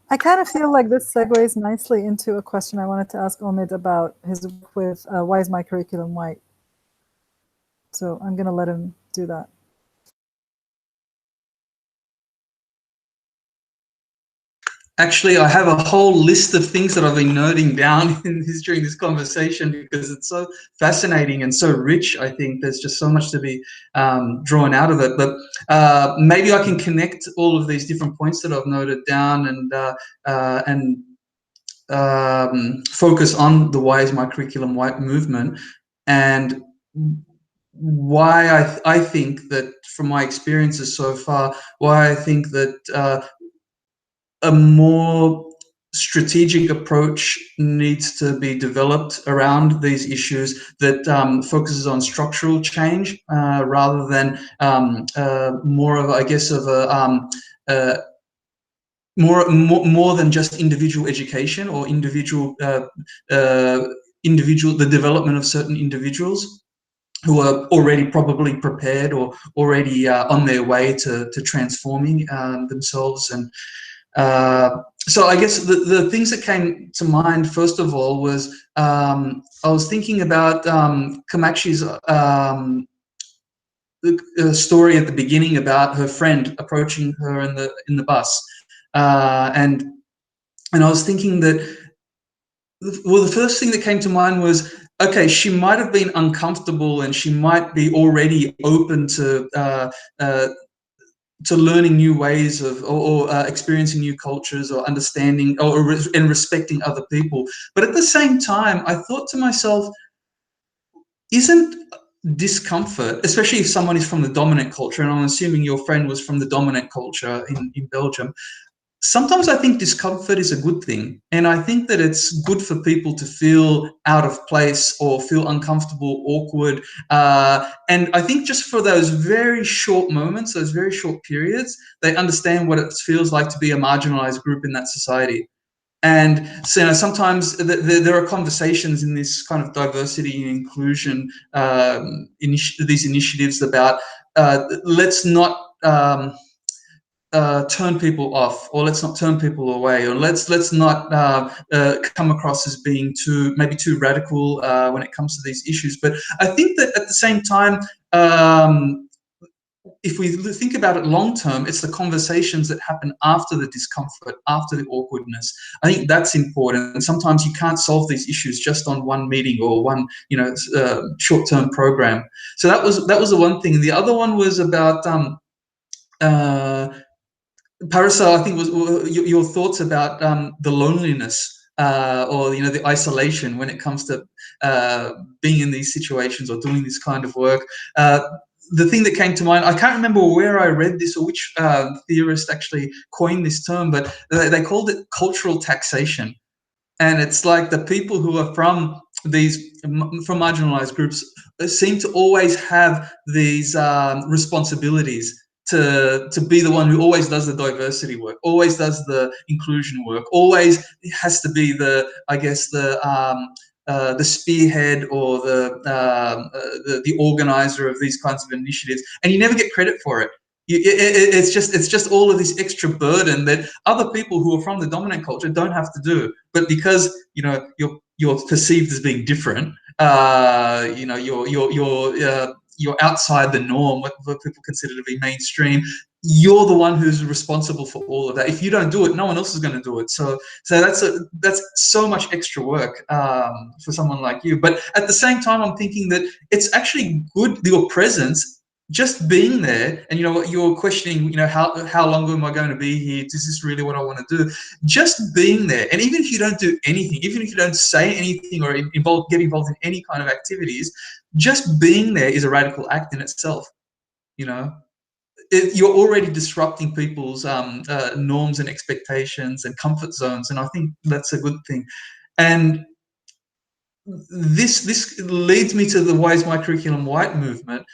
I kind of feel like this segues nicely into a question I wanted to ask Omid about his work with Why is My Curriculum White? So I'm going to let him do that. Actually, I have a whole list of things that I've been noting down during this conversation because it's so fascinating and so rich. I think there's just so much to be drawn out of it. But maybe I can connect all of these different points that I've noted down and focus on the Why is My Curriculum White movement and why I think that from my experiences so far, why I think that a more strategic approach needs to be developed around these issues that focuses on structural change rather than more of, I guess, of a more than just individual education or the development of certain individuals who are already probably prepared or already on their way to transforming themselves. And so I guess the things that came to mind, first of all, was I was thinking about Kamakshi's story at the beginning about her friend approaching her in the bus. And I was thinking that, well, the first thing that came to mind was, okay, she might have been uncomfortable and she might be already open to learning new ways of or experiencing new cultures or understanding and respecting other people. But at the same time, I thought to myself, isn't discomfort, especially if someone is from the dominant culture, and I'm assuming your friend was from the dominant culture in Belgium, sometimes I think discomfort is a good thing. And I think that it's good for people to feel out of place or feel uncomfortable, awkward. And I think just for those very short moments, those very short periods, they understand what it feels like to be a marginalized group in that society. And so sometimes there are conversations in this kind of diversity and inclusion, these initiatives about let's not turn people off, or let's not turn people away, or let's not come across as being maybe too radical when it comes to these issues. But I think that at the same time, if we think about it long term, it's the conversations that happen after the discomfort, after the awkwardness. I think that's important. And sometimes you can't solve these issues just on one meeting or one, short-term program. So that was the one thing. The other one was about Parisa, I think, was your thoughts about the loneliness or the isolation when it comes to being in these situations or doing this kind of work. The thing that came to mind, I can't remember where I read this or which theorist actually coined this term, but they called it cultural taxation. And it's like the people who are from marginalized groups seem to always have these responsibilities to be the one who always does the diversity work, always does the inclusion work, always has to be the spearhead or the organizer of these kinds of initiatives, and you never get credit for it. It's just all of this extra burden that other people who are from the dominant culture don't have to do, but because you're perceived as being different, you're outside the norm, what people consider to be mainstream. You're the one who's responsible for all of that. If you don't do it, no one else is going to do it. So that's so much extra work for someone like you. But at the same time, I'm thinking that it's actually good, your presence. Just being there, and you're questioning, how long am I going to be here? Is this really what I want to do? Just being there, and even if you don't do anything, even if you don't say anything or get involved in any kind of activities, just being there is a radical act in itself. You're already disrupting people's norms and expectations and comfort zones, and I think that's a good thing. And this leads me to the Why is My Curriculum White movement,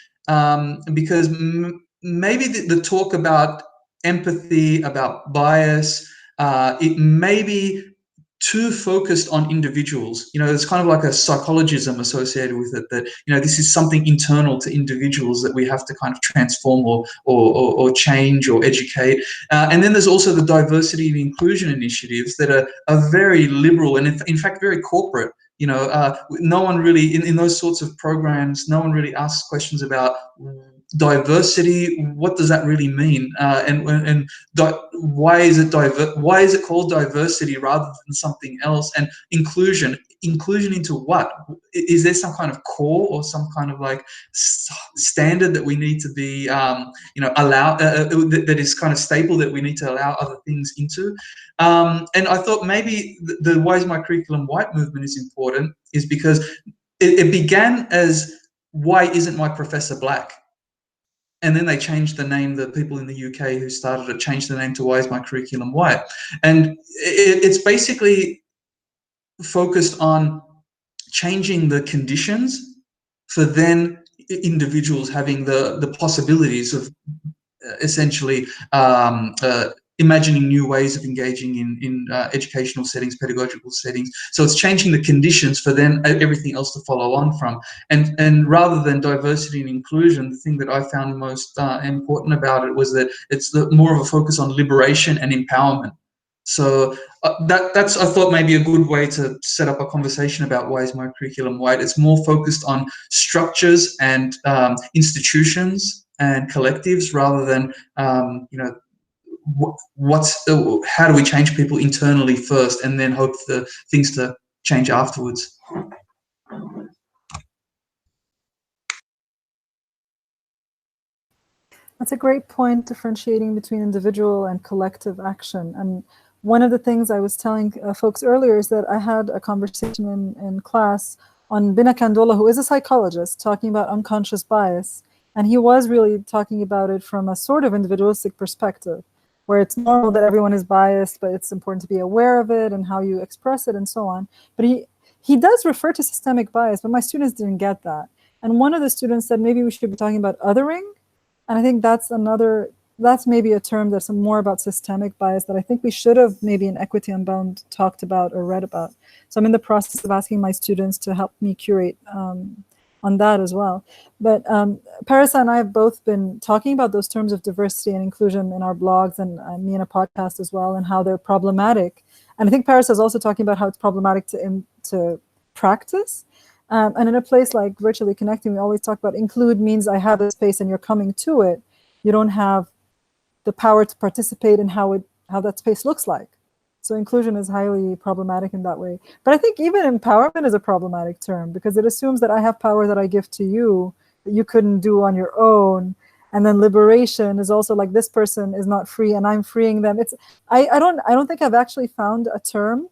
because maybe the talk about empathy, about bias, it may be too focused on individuals. There's kind of like a psychologism associated with it, that this is something internal to individuals that we have to kind of transform or change or educate. And then there's also the diversity and inclusion initiatives that are very liberal and in fact very corporate. No one really in those sorts of programs, no one really asks questions about diversity. What does that really mean? And why is it called diversity rather than something else? And inclusion into what? Is there some kind of core or some kind of like standard that we need to be allow that is kind of stable, that we need to allow other things into? And I thought maybe the Why is My Curriculum White movement is important, is because it began as why isn't my professor black? And then they changed the name. The people in the UK who started it changed the name to Why is My Curriculum White? And it's basically focused on changing the conditions for then individuals having the possibilities of essentially imagining new ways of engaging in educational settings, pedagogical settings. So it's changing the conditions for then everything else to follow on from. And rather than diversity and inclusion, the thing that I found most important about it was that it's more of a focus on liberation and empowerment. So that's, I thought, maybe a good way to set up a conversation about Why is My Curriculum White. It's more focused on structures and institutions and collectives rather than, how do we change people internally first and then hope for things to change afterwards. That's a great point, differentiating between individual and collective action. And one of the things I was telling folks earlier is that I had a conversation in class on Bina Kandola, who is a psychologist, talking about unconscious bias. And he was really talking about it from a sort of individualistic perspective, where it's normal that everyone is biased, but it's important to be aware of it and how you express it and so on. But he does refer to systemic bias, but my students didn't get that. And one of the students said maybe we should be talking about othering. And I think that's maybe a term that's more about systemic bias that I think we should have maybe in Equity Unbound talked about or read about. So I'm in the process of asking my students to help me curate on that as well. But Parisa and I have both been talking about those terms of diversity and inclusion in our blogs and me in a podcast as well, and how they're problematic. And I think Parisa is also talking about how it's problematic to practice. And in a place like Virtually Connecting, we always talk about include means I have a space and you're coming to it. you don't have the power to participate in how that space looks like. So inclusion is highly problematic in that way. But I think even empowerment is a problematic term, because it assumes that I have power that I give to you that you couldn't do on your own. And then liberation is also like, this person is not free and I'm freeing them. I don't think I've actually found a term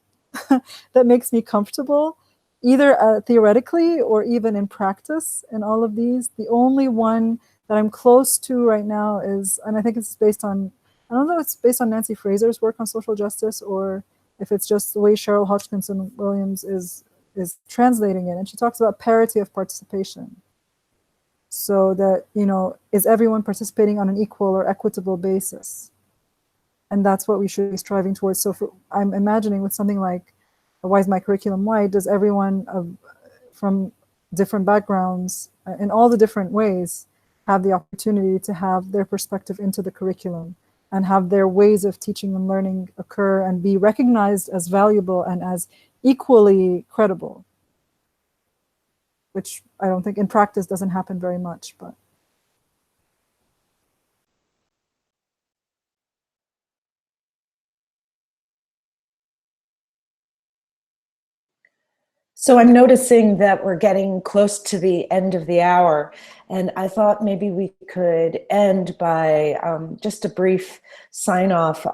that makes me comfortable, either theoretically or even in practice in all of these. The only one that I'm close to right now is, and I think it's based on, I don't know if it's based on Nancy Fraser's work on social justice, or if it's just the way Cheryl Hodgkinson Williams is translating it. And she talks about parity of participation. So that, you know, is everyone participating on an equal or equitable basis? And that's what we should be striving towards. So I'm imagining with something like, why is my curriculum white? Does everyone from different backgrounds in all the different ways have the opportunity to have their perspective into the curriculum and have their ways of teaching and learning occur and be recognized as valuable and as equally credible? Which I don't think in practice doesn't happen very much, but. So I'm noticing that we're getting close to the end of the hour, and I thought maybe we could end by just a brief sign off.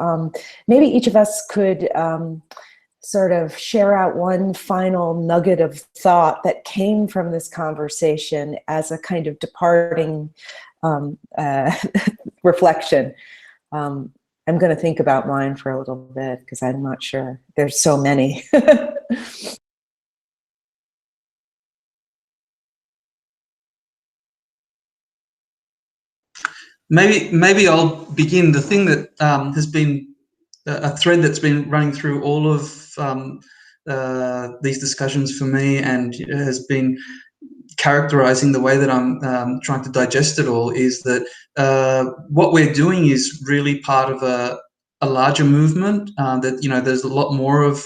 Maybe each of us could sort of share out one final nugget of thought that came from this conversation as a kind of departing reflection. I'm going to think about mine for a little bit because I'm not sure. There's so many. Maybe I'll begin. The thing that has been a thread that's been running through all of these discussions for me, and has been characterizing the way that I'm trying to digest it all, is that what we're doing is really part of a larger movement, that, you know, there's a lot more of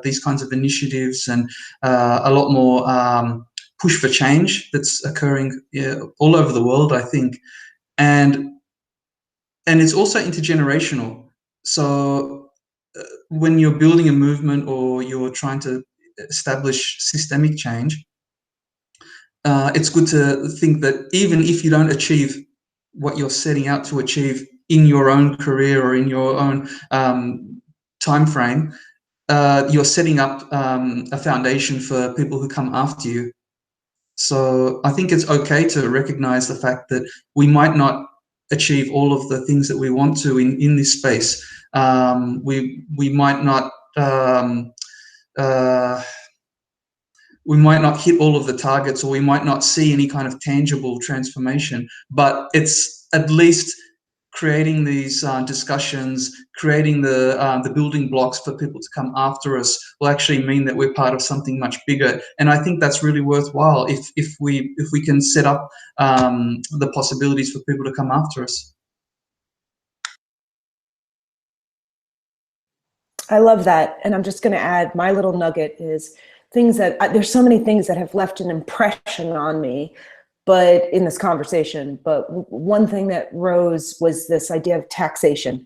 these kinds of initiatives and a lot more push for change that's occurring all over the world, I think. And it's also intergenerational. So when you're building a movement or you're trying to establish systemic change, it's good to think that even if you don't achieve what you're setting out to achieve in your own career or in your own time frame, you're setting up a foundation for people who come after you. So I think it's okay to recognize the fact that we might not achieve all of the things that we want to in this space. We might not hit all of the targets, or we might not see any kind of tangible transformation, but it's at least creating these discussions, creating the building blocks for people to come after us will actually mean that we're part of something much bigger. And I think that's really worthwhile if we can set up the possibilities for people to come after us. I love that. And I'm just going to add, my little nugget is things that, there's so many things that have left an impression on me, but in this conversation, but one thing that rose was this idea of taxation,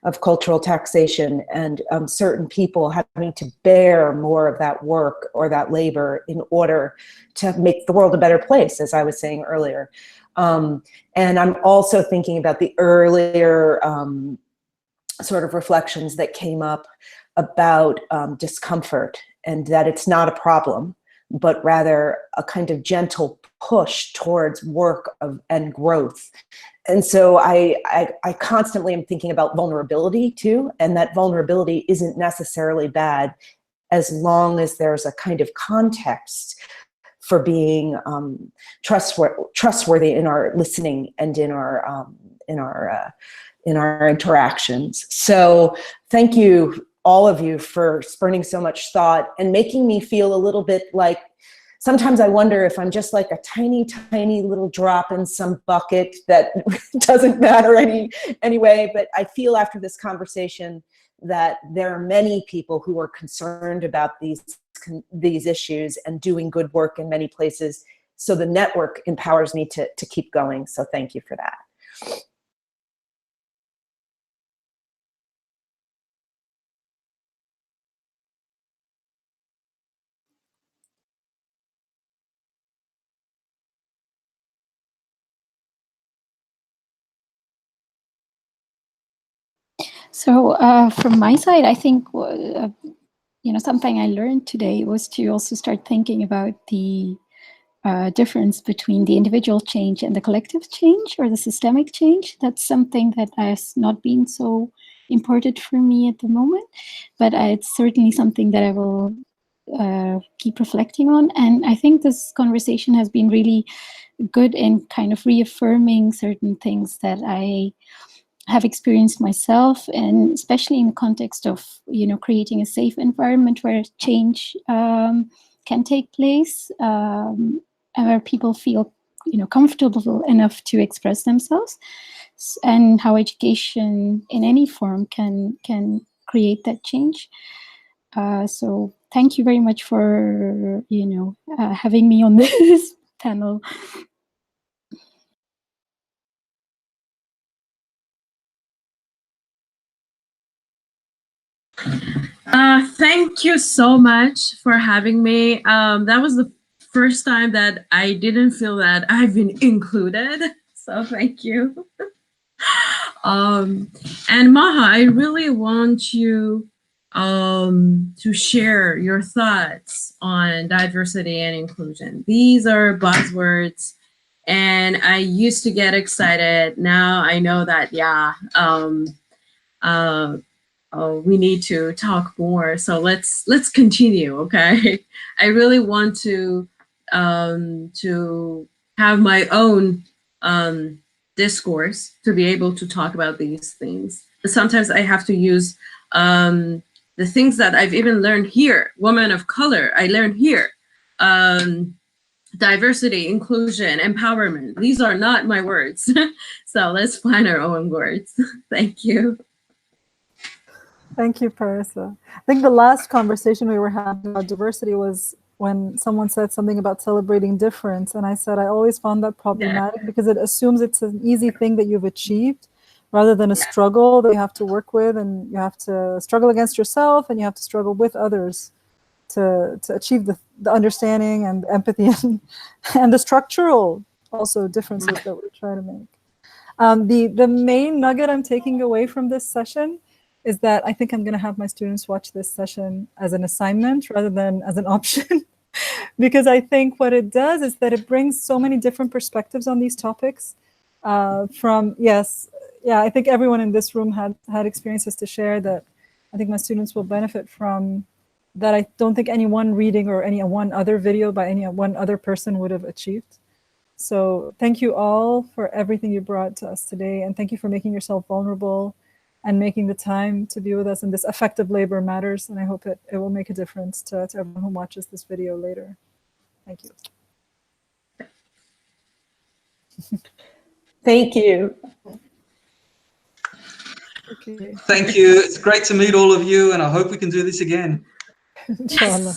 of cultural taxation, and certain people having to bear more of that work or that labor in order to make the world a better place, as I was saying earlier. And I'm also thinking about the earlier sort of reflections that came up about discomfort, and that it's not a problem, but rather a kind of gentle push towards work and growth. And so I constantly am thinking about vulnerability too, and that vulnerability isn't necessarily bad as long as there's a kind of context for being trustworthy in our listening and in our interactions. So thank you, all of you, for spurning so much thought and making me feel a little bit like, sometimes I wonder if I'm just like a tiny, tiny little drop in some bucket that doesn't matter anyway. But I feel after this conversation that there are many people who are concerned about these issues and doing good work in many places. So the network empowers me to keep going. So thank you for that. So from my side, I think something I learned today was to also start thinking about the difference between the individual change and the collective change or the systemic change. That's something that has not been so important for me at the moment, but it's certainly something that I will keep reflecting on. And I think this conversation has been really good in kind of reaffirming certain things that I have experienced myself, and especially in the context of creating a safe environment where change can take place, and where people feel comfortable enough to express themselves, and how education in any form can create that change. So thank you very much for having me on this panel. Thank you so much for having me. That was the first time that I didn't feel that I've been included. So thank you. And Maha, I really want you to share your thoughts on diversity and inclusion. These are buzzwords, and I used to get excited. Now I know that, yeah, we need to talk more. So let's continue, okay? I really want to have my own discourse to be able to talk about these things. But sometimes I have to use the things that I've even learned here. Woman of color, I learned here. Diversity, inclusion, empowerment. These are not my words. So let's find our own words. Thank you. Thank you, Parisa. I think the last conversation we were having about diversity was when someone said something about celebrating difference. And I said, I always found that problematic because it assumes it's an easy thing that you've achieved rather than a struggle that you have to work with, and you have to struggle against yourself and you have to struggle with others to achieve the understanding and empathy and the structural also differences that we're trying to make. The main nugget I'm taking away from this session is that I think I'm going to have my students watch this session as an assignment rather than as an option. Because I think what it does is that it brings so many different perspectives on these topics. I think everyone in this room had experiences to share that I think my students will benefit from, that I don't think any one reading or any one other video by any one other person would have achieved. So thank you all for everything you brought to us today, and thank you for making yourself vulnerable and making the time to be with us in this effective labor matters. And I hope it will make a difference to everyone who watches this video later. Thank you. Thank you. Okay. Thank you. It's great to meet all of you, and I hope we can do this again. Inshallah.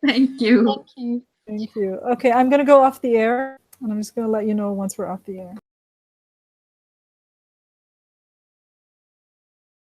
Thank you. Thank you. Thank you. Okay, I'm going to go off the air, and I'm just going to let you know once we're off the air.